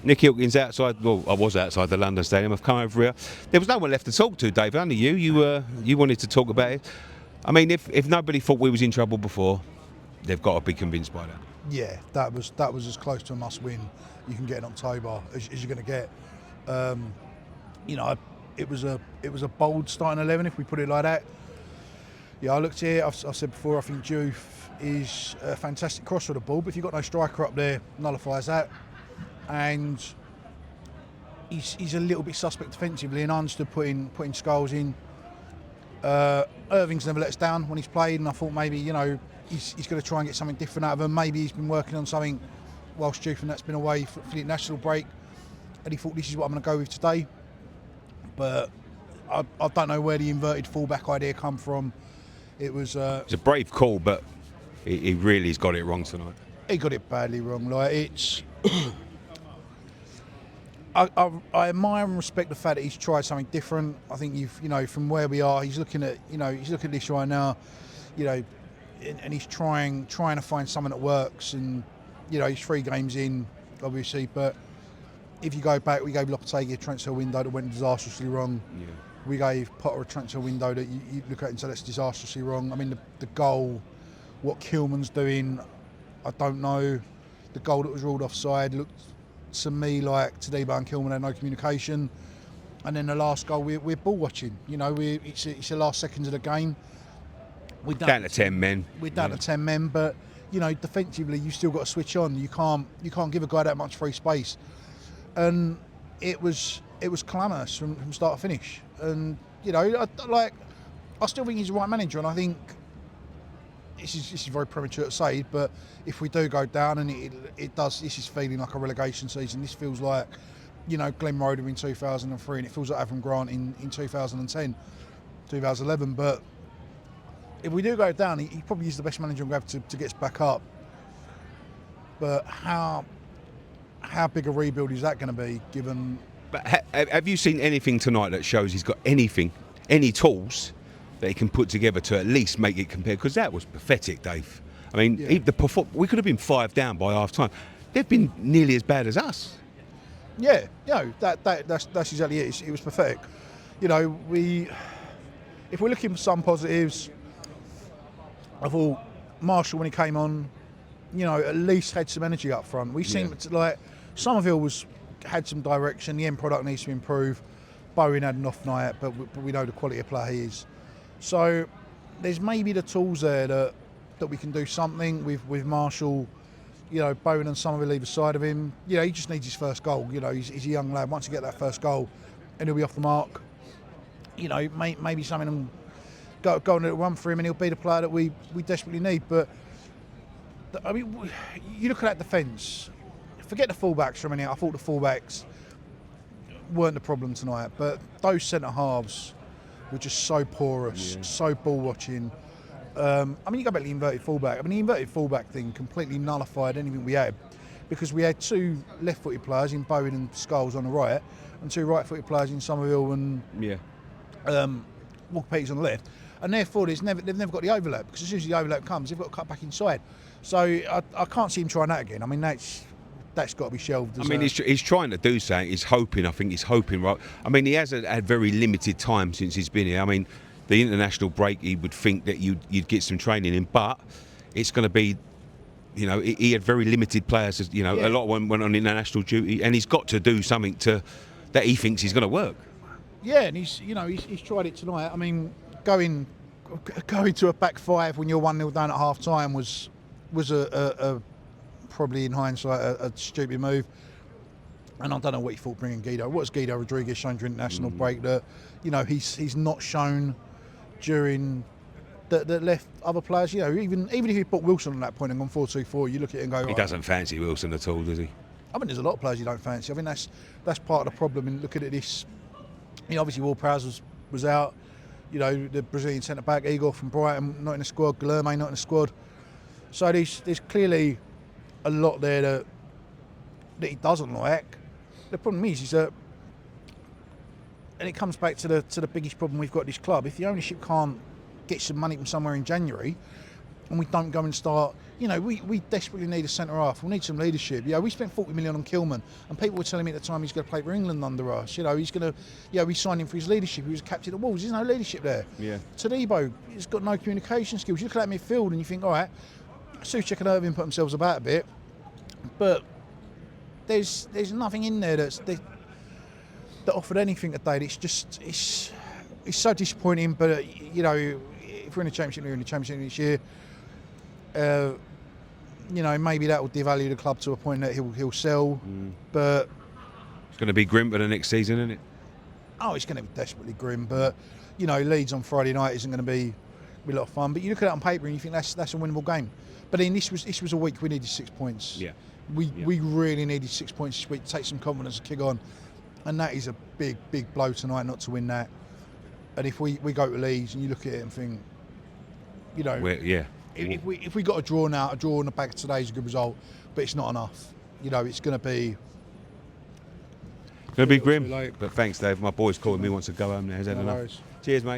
Nick Hilkins outside. Well, I was outside the London Stadium. I've come over here. There was no one left to talk to, Dave. Only you. You wanted to talk about it. I mean, if nobody thought we was in trouble before, they've got to be convinced by that. Yeah, that was as close to a must-win you can get in October as you're going to get. It was a bold starting 11 if we put it like that. Yeah, I looked here. I've said before. I think Diouf is a fantastic crosser of the ball, but if you've got no striker up there, nullifies that. And he's a little bit suspect defensively, and I understood putting Scholes in. Irving's never let us down when he's played, and I thought maybe he's going to try and get something different out of him. Maybe he's been working on something whilst Diouf and that's been away for the international break, and he thought this is what I'm going to go with today. But I don't know where the inverted fullback idea come from. It's a brave call, but he really's got it wrong tonight. He got it badly wrong. Like it's. I admire and respect the fact that he's tried something different. I think from where we are, he's looking at this right now, and he's trying to find something that works. And he's 3 games in, obviously. But if you go back, we gave Lopetegui a transfer window that went disastrously wrong. Yeah. We gave Potter a transfer window that you look at and say that's disastrously wrong. I mean, the goal, what Kilman's doing, I don't know. The goal that was ruled offside looked to me like Tadibo and Kilman had no communication. And then the last goal, we're ball watching. It's the last seconds of the game. We're down to 10 men. We're down to 10 men, but defensively you've still got to switch on. You can't give a guy that much free space. And it was calamitous from start to finish. And I still think he's the right manager, and I think this is very premature to say, but if we do go down, and it does, this is feeling like a relegation season. This feels like Glenn Roeder in 2003, and it feels like Avram Grant in 2010, 2011. But if we do go down, he probably is the best manager on grab to get us back up. But how big a rebuild is that going to be, given? But have you seen anything tonight that shows he's got any tools that he can put together to at least make it compare? Because that was pathetic, Dave. I mean, yeah. We could have been 5 down by half time. They've been nearly as bad as us. Yeah, that's exactly it. It was pathetic. If we're looking for some positives, I thought Marshall, when he came on, at least had some energy up front. We seemed to, like, Somerville had some direction. The end product needs to improve. Bowen had an off night, but we know the quality of player he is. So there's maybe the tools there that we can do something with Marshall. Bowen and Somerville either side of him. He just needs his first goal. He's a young lad. Once he get that first goal, and he'll be off the mark. Maybe something will go on a run for him, and he'll be the player that we desperately need. But I mean, you look at that defence. Forget the fullbacks for a minute. I thought the fullbacks weren't the problem tonight, but those centre halves were just so porous, so ball watching. I mean, you go back to the inverted fullback. I mean, the inverted fullback thing completely nullified anything we had, because we had 2 left-footed players in Bowen and Scholes on the right, and 2 right-footed players in Somerville and Walker Peters on the left, and therefore they've never got the overlap, because as soon as the overlap comes, they've got to cut back inside. So I can't see him trying that again. I mean, that's got to be shelved. He's trying to do something. He's hoping. I think he's hoping. Right. I mean, he has had very limited time since he's been here. I mean, the international break, he would think that you'd get some training in, but it's going to be, he had very limited players. A lot of them went on international duty, and he's got to do something that he thinks is going to work. Yeah, and he's tried it tonight. I mean, going to a back 5 when you're 1-0 down at half time was a probably in hindsight a stupid move, and I don't know what he thought bringing Guido. What's Guido Rodriguez shown during international break that he's not shown during that left other players? Even if he put Wilson on that point and gone 4-2-4, you look at it and go, he doesn't fancy Wilson at all, does he? I mean, there's a lot of players you don't fancy. I mean, that's part of the problem. And looking at this, obviously Ward-Prowse was out. The Brazilian centre back Igor from Brighton not in the squad, Guilherme not in the squad. So there's clearly a lot there that he doesn't like. The problem is that, and it comes back to the biggest problem we've got at this club. If the ownership can't get some money from somewhere in January, and we don't go and start. We desperately need a centre half. We need some leadership. We spent 40 million on Kilman, and people were telling me at the time he's going to play for England under us. He's going to. We signed him for his leadership. He was captain of Wolves. There's no leadership there. Yeah. Tadebo, he's got no communication skills. You look at that midfield and you think, all right, Souček and Irving put themselves about a bit, but there's nothing in there that offered anything today. It's so disappointing. But if we're in the Championship, we're in the Championship this year. Maybe that will devalue the club to a point that he'll sell. But it's going to be grim for the next season, isn't it? Oh, it's going to be desperately grim. But Leeds on Friday night isn't going to be a lot of fun. But you look at it on paper and you think that's a winnable game. But then this was a week we needed 6 points. Yeah. We really needed 6 points this week to take some confidence and kick on. And that is a big blow tonight not to win that. And if we go to Leeds and you look at it and think, if we got a draw now, a draw in the bag today is a good result, but it's not enough. It's going to be. It's going to be grim. But thanks, Dave. My boy's calling me. Wants to go home now. He's had enough. Cheers, mate.